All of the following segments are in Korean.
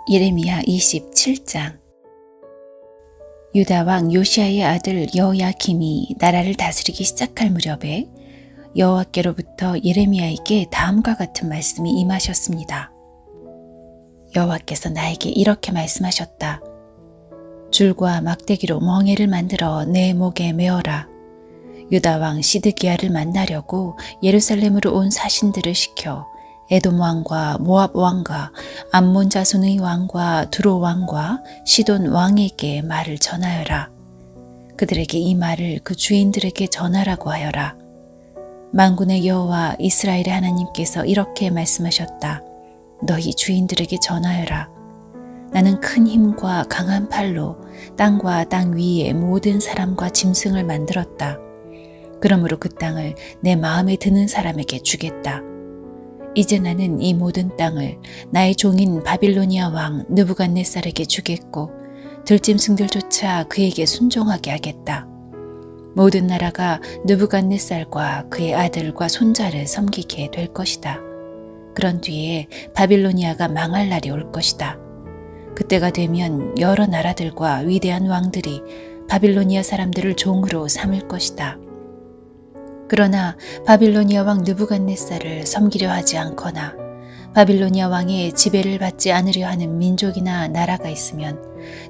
예레미야 27장. 유다 왕 요시야의 아들 여호야김이 나라를 다스리기 시작할 무렵에 여호와께로부터 예레미야에게 다음과 같은 말씀이 임하셨습니다. 여호와께서 나에게 이렇게 말씀하셨다. 줄과 막대기로 멍에를 만들어 내 목에 메어라. 유다 왕 시드기야를 만나려고 예루살렘으로 온 사신들을 시켜 에돔 왕과 모압 왕과 암몬 자손의 왕과 두로 왕과 시돈 왕에게 말을 전하여라. 그들에게 이 말을 그 주인들에게 전하라고 하여라. 만군의 여호와 이스라엘의 하나님께서 이렇게 말씀하셨다. 너희 주인들에게 전하여라. 나는 큰 힘과 강한 팔로 땅과 땅 위의 모든 사람과 짐승을 만들었다. 그러므로 그 땅을 내 마음에 드는 사람에게 주겠다. 이제 나는 이 모든 땅을 나의 종인 바빌로니아 왕 느부갓네살에게 주겠고 들짐승들조차 그에게 순종하게 하겠다. 모든 나라가 느부갓네살과 그의 아들과 손자를 섬기게 될 것이다. 그런 뒤에 바빌로니아가 망할 날이 올 것이다. 그때가 되면 여러 나라들과 위대한 왕들이 바빌로니아 사람들을 종으로 삼을 것이다. 그러나 바빌로니아 왕 느부갓네살을 섬기려 하지 않거나 바빌로니아 왕의 지배를 받지 않으려 하는 민족이나 나라가 있으면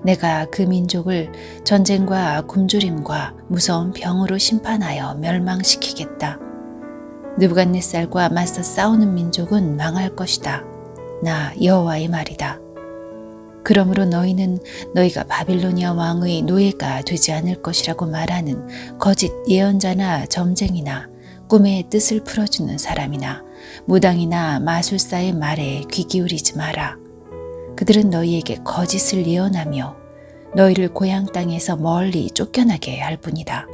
내가 그 민족을 전쟁과 굶주림과 무서운 병으로 심판하여 멸망시키겠다. 느부갓네살과 맞서 싸우는 민족은 망할 것이다. 나 여호와의 말이다. 그러므로 너희는 너희가 바빌로니아 왕의 노예가 되지 않을 것이라고 말하는 거짓 예언자나 점쟁이나 꿈의 뜻을 풀어주는 사람이나 무당이나 마술사의 말에 귀 기울이지 마라. 그들은 너희에게 거짓을 예언하며 너희를 고향 땅에서 멀리 쫓겨나게 할 뿐이다.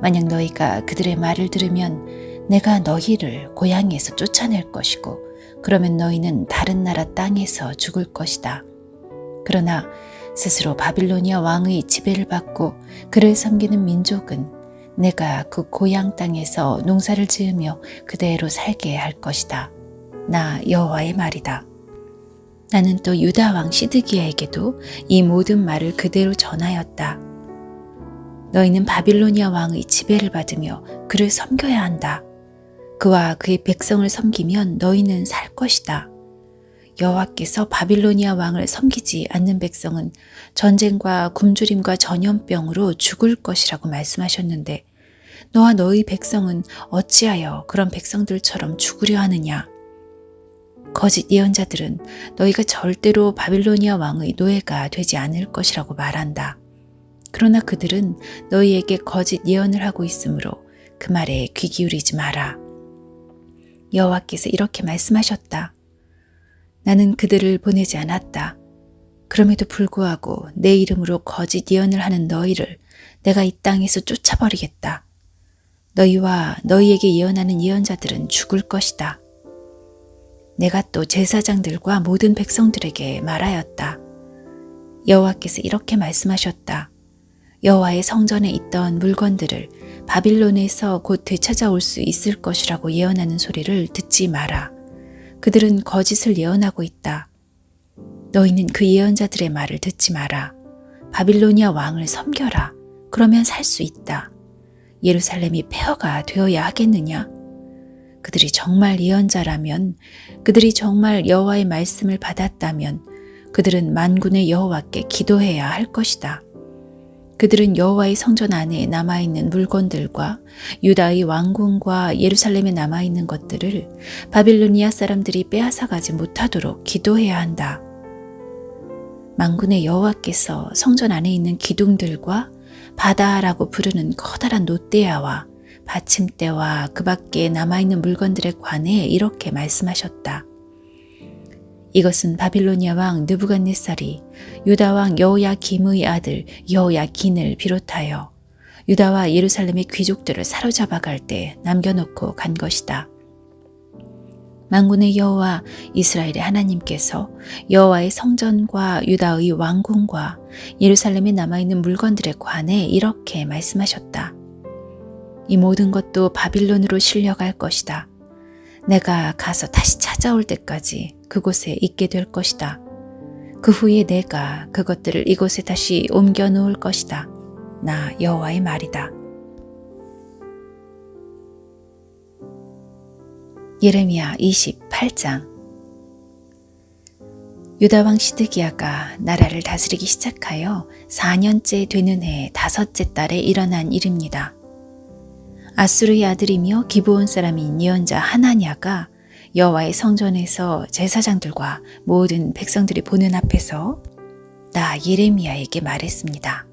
만약 너희가 그들의 말을 들으면 내가 너희를 고향에서 쫓아낼 것이고 그러면 너희는 다른 나라 땅에서 죽을 것이다. 그러나 스스로 바빌로니아 왕의 지배를 받고 그를 섬기는 민족은 내가 그 고향 땅에서 농사를 지으며 그대로 살게 할 것이다. 나 여호와의 말이다. 나는 또 유다 왕 시드기야에게도 이 모든 말을 그대로 전하였다. 너희는 바빌로니아 왕의 지배를 받으며 그를 섬겨야 한다. 그와 그의 백성을 섬기면 너희는 살 것이다. 여호와께서 바빌로니아 왕을 섬기지 않는 백성은 전쟁과 굶주림과 전염병으로 죽을 것이라고 말씀하셨는데 너와 너희 백성은 어찌하여 그런 백성들처럼 죽으려 하느냐? 거짓 예언자들은 너희가 절대로 바빌로니아 왕의 노예가 되지 않을 것이라고 말한다. 그러나 그들은 너희에게 거짓 예언을 하고 있으므로 그 말에 귀 기울이지 마라. 여호와께서 이렇게 말씀하셨다. 나는 그들을 보내지 않았다. 그럼에도 불구하고 내 이름으로 거짓 예언을 하는 너희를 내가 이 땅에서 쫓아버리겠다. 너희와 너희에게 예언하는 예언자들은 죽을 것이다. 내가 또 제사장들과 모든 백성들에게 말하였다. 여호와께서 이렇게 말씀하셨다. 여호와의 성전에 있던 물건들을 바빌론에서 곧 되찾아올 수 있을 것이라고 예언하는 소리를 듣지 마라. 그들은 거짓을 예언하고 있다. 너희는 그 예언자들의 말을 듣지 마라. 바빌로니아 왕을 섬겨라. 그러면 살 수 있다. 예루살렘이 폐허가 되어야 하겠느냐? 그들이 정말 예언자라면, 그들이 정말 여호와의 말씀을 받았다면 그들은 만군의 여호와께 기도해야 할 것이다. 그들은 여호와의 성전 안에 남아있는 물건들과 유다의 왕궁과 예루살렘에 남아있는 것들을 바빌로니아 사람들이 빼앗아가지 못하도록 기도해야 한다. 만군의 여호와께서 성전 안에 있는 기둥들과 바다라고 부르는 커다란 롯데야와 받침대와 그 밖에 남아있는 물건들에 관해 이렇게 말씀하셨다. 이것은 바빌로니아 왕 느부갓네살이 유다 왕 여호야김의 아들 여호야긴을 비롯하여 유다와 예루살렘의 귀족들을 사로잡아 갈 때 남겨놓고 간 것이다. 만군의 여호와 이스라엘의 하나님께서 여호와의 성전과 유다의 왕궁과 예루살렘에 남아있는 물건들에 관해 이렇게 말씀하셨다. 이 모든 것도 바빌론으로 실려갈 것이다. 내가 가서 다시 찾아올 때까지 그곳에 있게 될 것이다. 그 후에 내가 그것들을 이곳에 다시 옮겨 놓을 것이다. 나 여호와의 말이다. 예레미야 28장. 유다왕 시드기야가 나라를 다스리기 시작하여 4년째 되는 해 5째 달에 일어난 일입니다. 아수르의 아들이며 기브온 사람인 예언자 하나냐가 여호와의 성전에서 제사장들과 모든 백성들이 보는 앞에서 나 예레미야에게 말했습니다.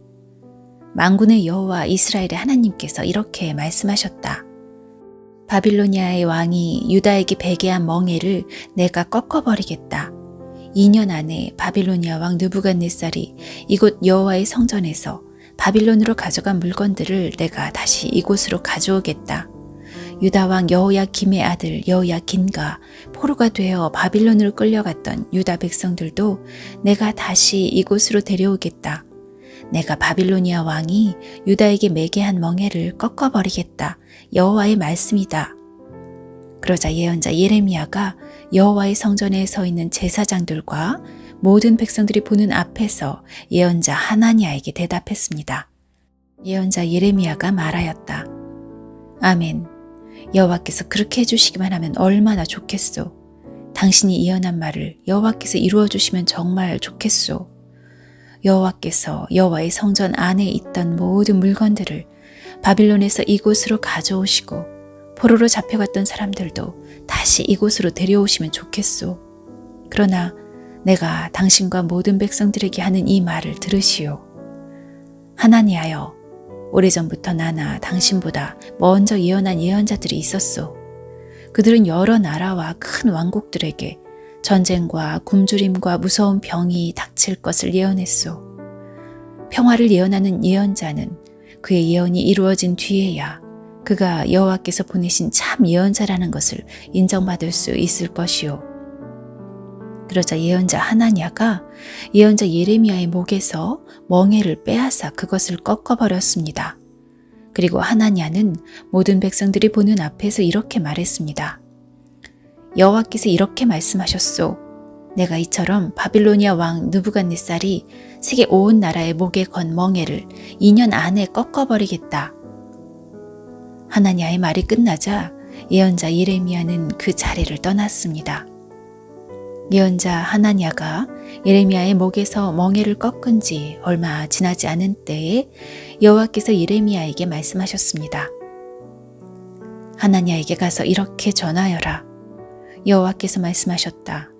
만군의 여호와 이스라엘의 하나님께서 이렇게 말씀하셨다. 바빌로니아의 왕이 유다에게 베개한 멍에를 내가 꺾어버리겠다. 2년 안에 바빌로니아 왕 느부갓네살이 이곳 여호와의 성전에서 바빌론으로 가져간 물건들을 내가 다시 이곳으로 가져오겠다. 유다 왕 여호야김의 아들 여호야긴과 포로가 되어 바빌론으로 끌려갔던 유다 백성들도 내가 다시 이곳으로 데려오겠다. 내가 바빌로니아 왕이 유다에게 매게 한 멍에를 꺾어버리겠다. 여호와의 말씀이다. 그러자 예언자 예레미야가 여호와의 성전에 서 있는 제사장들과 모든 백성들이 보는 앞에서 예언자 하나냐에게 대답했습니다. 예언자 예레미야가 말하였다. 아멘. 여호와께서 그렇게 해주시기만 하면 얼마나 좋겠소. 당신이 예언한 말을 여호와께서 이루어 주시면 정말 좋겠소. 여호와께서 여호와의 성전 안에 있던 모든 물건들을 바빌론에서 이곳으로 가져오시고 포로로 잡혀갔던 사람들도 다시 이곳으로 데려오시면 좋겠소. 그러나 내가 당신과 모든 백성들에게 하는 이 말을 들으시오. 하나니하여 오래전부터 나나 당신보다 먼저 예언한 예언자들이 있었소. 그들은 여러 나라와 큰 왕국들에게 전쟁과 굶주림과 무서운 병이 닥칠 것을 예언했소. 평화를 예언하는 예언자는 그의 예언이 이루어진 뒤에야 그가 여호와께서 보내신 참 예언자라는 것을 인정받을 수 있을 것이요. 그러자 예언자 하나냐가 예언자 예레미야의 목에서 멍에를 빼앗아 그것을 꺾어버렸습니다. 그리고 하나냐는 모든 백성들이 보는 앞에서 이렇게 말했습니다. 여호와께서 이렇게 말씀하셨소. 내가 이처럼 바빌로니아 왕 느부갓네살이 세계 온 나라의 목에 건 멍에를 2년 안에 꺾어버리겠다. 하나냐의 말이 끝나자 예언자 예레미야는 그 자리를 떠났습니다. 예언자 하나냐가 예레미야의 목에서 멍에를 꺾은 지 얼마 지나지 않은 때에 여호와께서 예레미야에게 말씀하셨습니다. 하나냐에게 가서 이렇게 전하여라. 여호와께서 말씀하셨다.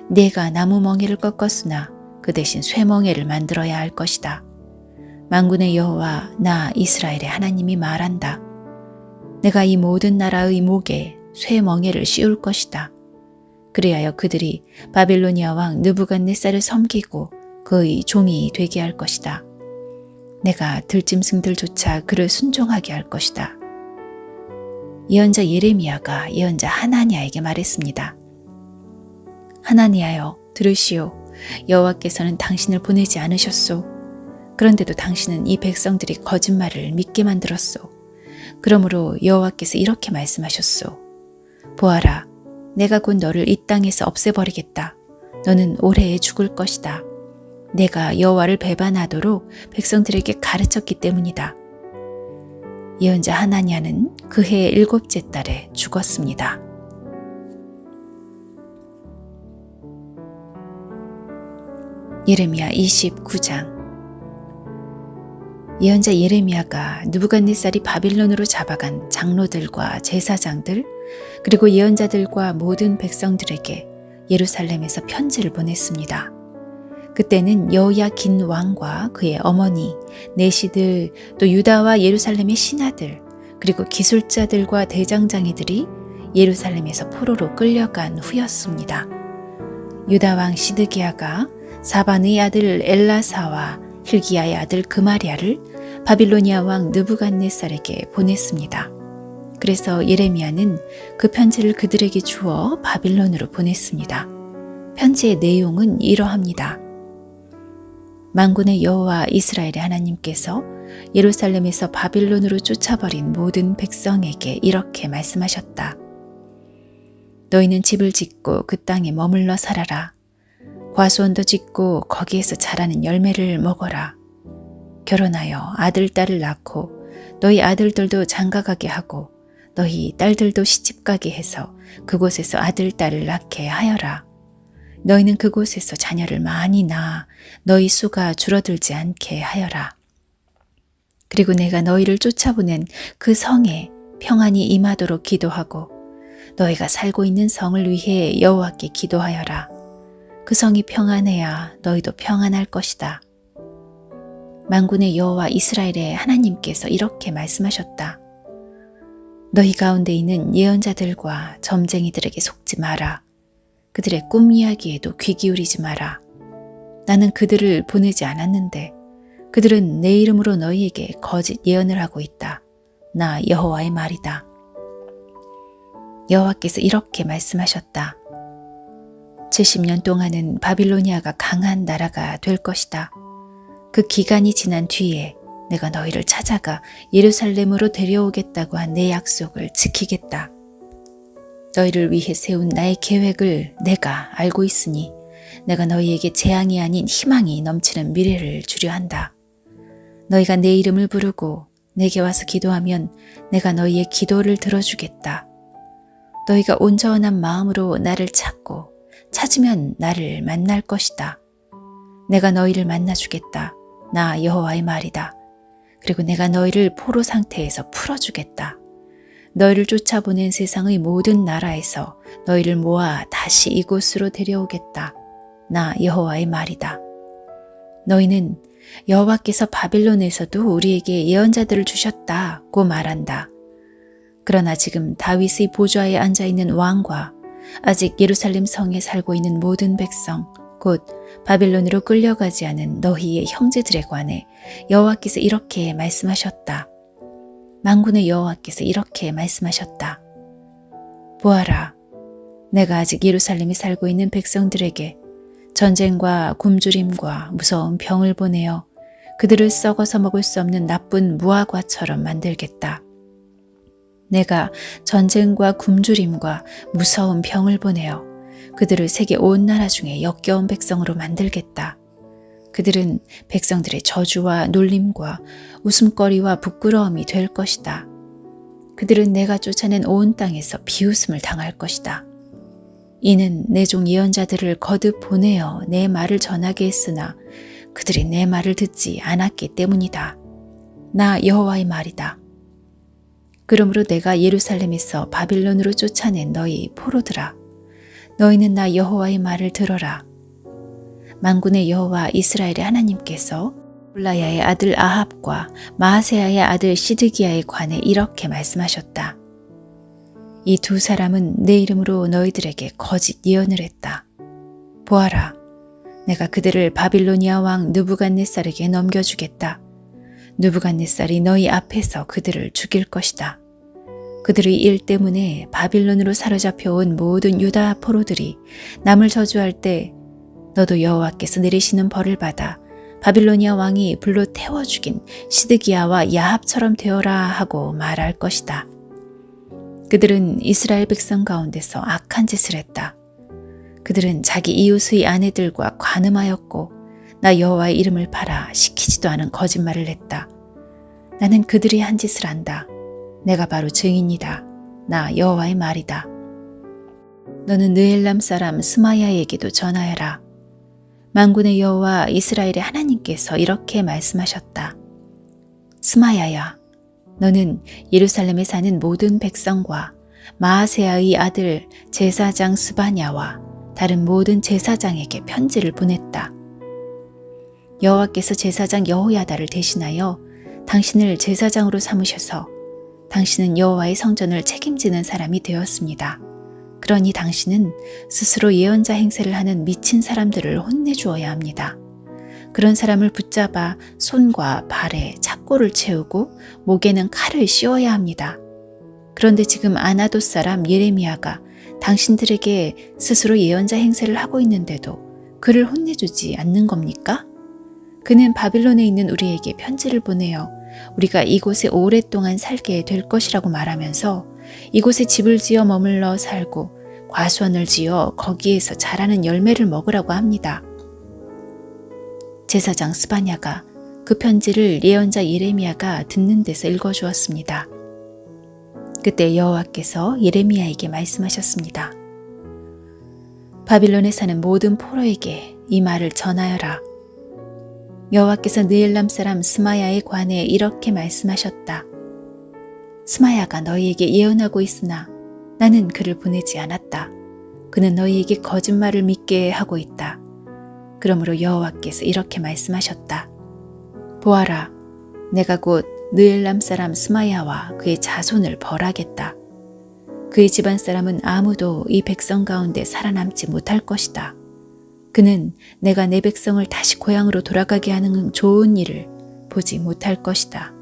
내가 나무 멍에를 꺾었으나 그 대신 쇠 멍에를 만들어야 할 것이다. 만군의 여호와 나 이스라엘의 하나님이 말한다. 내가 이 모든 나라의 목에 쇠 멍에를 씌울 것이다. 그리하여 그들이 바빌로니아 왕 느부갓네살을 섬기고 그의 종이 되게 할 것이다. 내가 들짐승들조차 그를 순종하게 할 것이다. 예언자 예레미야가 예언자 하나냐에게 말했습니다. 하나니하여 들으시오. 여호와께서는 당신을 보내지 않으셨소. 그런데도 당신은 이 백성들이 거짓말을 믿게 만들었소. 그러므로 여호와께서 이렇게 말씀하셨소. 보아라. 내가 곧 너를 이 땅에서 없애버리겠다. 너는 올해에 죽을 것이다. 내가 여호와를 배반하도록 백성들에게 가르쳤기 때문이다. 예언자 하나냐는 그해 7째 달에 죽었습니다. 예레미야 29장. 예언자 예레미야가 느부갓네살이 바빌론으로 잡아간 장로들과 제사장들 그리고 예언자들과 모든 백성들에게 예루살렘에서 편지를 보냈습니다. 그때는 여호야긴 왕과 그의 어머니, 내시들, 또 유다와 예루살렘의 신하들, 그리고 기술자들과 대장장이들이 예루살렘에서 포로로 끌려간 후였습니다. 유다 왕 시드기야가 사반의 아들 엘라사와 힐기야의 아들 그마리아를 바빌로니아 왕 느부갓네살에게 보냈습니다. 그래서 예레미야는 그 편지를 그들에게 주어 바빌론으로 보냈습니다. 편지의 내용은 이러합니다. 만군의 여호와 이스라엘의 하나님께서 예루살렘에서 바빌론으로 쫓아버린 모든 백성에게 이렇게 말씀하셨다. 너희는 집을 짓고 그 땅에 머물러 살아라. 과수원도 짓고 거기에서 자라는 열매를 먹어라. 결혼하여 아들, 딸을 낳고 너희 아들들도 장가가게 하고 너희 딸들도 시집가게 해서 그곳에서 아들, 딸을 낳게 하여라. 너희는 그곳에서 자녀를 많이 낳아 너희 수가 줄어들지 않게 하여라. 그리고 내가 너희를 쫓아보낸 그 성에 평안이 임하도록 기도하고 너희가 살고 있는 성을 위해 여호와께 기도하여라. 그 성이 평안해야 너희도 평안할 것이다. 만군의 여호와 이스라엘의 하나님께서 이렇게 말씀하셨다. 너희 가운데 있는 예언자들과 점쟁이들에게 속지 마라. 그들의 꿈 이야기에도 귀 기울이지 마라. 나는 그들을 보내지 않았는데 그들은 내 이름으로 너희에게 거짓 예언을 하고 있다. 나 여호와의 말이다. 여호와께서 이렇게 말씀하셨다. 70년 동안은 바빌로니아가 강한 나라가 될 것이다. 그 기간이 지난 뒤에 내가 너희를 찾아가 예루살렘으로 데려오겠다고 한 내 약속을 지키겠다. 너희를 위해 세운 나의 계획을 내가 알고 있으니 내가 너희에게 재앙이 아닌 희망이 넘치는 미래를 주려 한다. 너희가 내 이름을 부르고 내게 와서 기도하면 내가 너희의 기도를 들어주겠다. 너희가 온전한 마음으로 나를 찾고 찾으면 나를 만날 것이다. 내가 너희를 만나주겠다. 나 여호와의 말이다. 그리고 내가 너희를 포로 상태에서 풀어주겠다. 너희를 쫓아보낸 세상의 모든 나라에서 너희를 모아 다시 이곳으로 데려오겠다. 나 여호와의 말이다. 너희는 여호와께서 바빌론에서도 우리에게 예언자들을 주셨다고 말한다. 그러나 지금 다윗의 보좌에 앉아있는 왕과 아직 예루살렘 성에 살고 있는 모든 백성, 곧 바빌론으로 끌려가지 않은 너희의 형제들에 관해 여호와께서 이렇게 말씀하셨다. 만군의 여호와께서 이렇게 말씀하셨다. 보아라, 내가 아직 예루살렘에 살고 있는 백성들에게 전쟁과 굶주림과 무서운 병을 보내어 그들을 썩어서 먹을 수 없는 나쁜 무화과처럼 만들겠다. 내가 전쟁과 굶주림과 무서운 병을 보내어 그들을 세계 온 나라 중에 역겨운 백성으로 만들겠다. 그들은 백성들의 저주와 놀림과 웃음거리와 부끄러움이 될 것이다. 그들은 내가 쫓아낸 온 땅에서 비웃음을 당할 것이다. 이는 내 종 예언자들을 거듭 보내어 내 말을 전하게 했으나 그들이 내 말을 듣지 않았기 때문이다. 나 여호와의 말이다. 그러므로 내가 예루살렘에서 바빌론으로 쫓아낸 너희 포로들아, 너희는 나 여호와의 말을 들어라. 만군의 여호와 이스라엘의 하나님께서 홀라야의 아들 아합과 마아세야의 아들 시드기야에 관해 이렇게 말씀하셨다. 이 두 사람은 내 이름으로 너희들에게 거짓 예언을 했다. 보아라, 내가 그들을 바빌로니아 왕 느부갓네살에게 넘겨주겠다. 느부갓네살이 너희 앞에서 그들을 죽일 것이다. 그들의 일 때문에 바빌론으로 사로잡혀온 모든 유다 포로들이 남을 저주할 때 너도 여호와께서 내리시는 벌을 받아 바빌로니아 왕이 불로 태워 죽인 시드기야와 야합처럼 되어라 하고 말할 것이다. 그들은 이스라엘 백성 가운데서 악한 짓을 했다. 그들은 자기 이웃의 아내들과 관음하였고 나 여호와의 이름을 팔아 시키지도 않은 거짓말을 했다. 나는 그들이 한 짓을 안다. 내가 바로 증인이다. 나 여호와의 말이다. 너는 느엘람 사람 스마야에게도 전하여라. 만군의 여호와 이스라엘의 하나님께서 이렇게 말씀하셨다. 스마야야, 너는 예루살렘에 사는 모든 백성과 마아세야의 아들 제사장 스바냐와 다른 모든 제사장에게 편지를 보냈다. 여호와께서 제사장 여호야다를 대신하여 당신을 제사장으로 삼으셔서 당신은 여호와의 성전을 책임지는 사람이 되었습니다. 그러니 당신은 스스로 예언자 행세를 하는 미친 사람들을 혼내주어야 합니다. 그런 사람을 붙잡아 손과 발에 착고를 채우고 목에는 칼을 씌워야 합니다. 그런데 지금 아나돗 사람 예레미야가 당신들에게 스스로 예언자 행세를 하고 있는데도 그를 혼내주지 않는 겁니까? 그는 바빌론에 있는 우리에게 편지를 보내어 우리가 이곳에 오랫동안 살게 될 것이라고 말하면서 이곳에 집을 지어 머물러 살고 과수원을 지어 거기에서 자라는 열매를 먹으라고 합니다. 제사장 스바냐가 그 편지를 예언자 예레미야가 듣는 데서 읽어주었습니다. 그때 여호와께서 예레미야에게 말씀하셨습니다. 바빌론에 사는 모든 포로에게 이 말을 전하여라. 여호와께서 느엘람 사람 스마야에 관해 이렇게 말씀하셨다. 스마야가 너희에게 예언하고 있으나 나는 그를 보내지 않았다. 그는 너희에게 거짓말을 믿게 하고 있다. 그러므로 여호와께서 이렇게 말씀하셨다. 보아라, 내가 곧 느엘람 사람 스마야와 그의 자손을 벌하겠다. 그의 집안 사람은 아무도 이 백성 가운데 살아남지 못할 것이다. 그는 내가 내 백성을 다시 고향으로 돌아가게 하는 좋은 일을 보지 못할 것이다.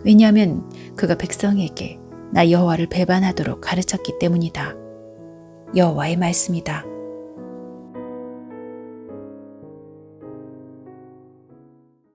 왜냐하면 그가 백성에게 나 여호와를 배반하도록 가르쳤기 때문이다. 여호와의 말씀이다.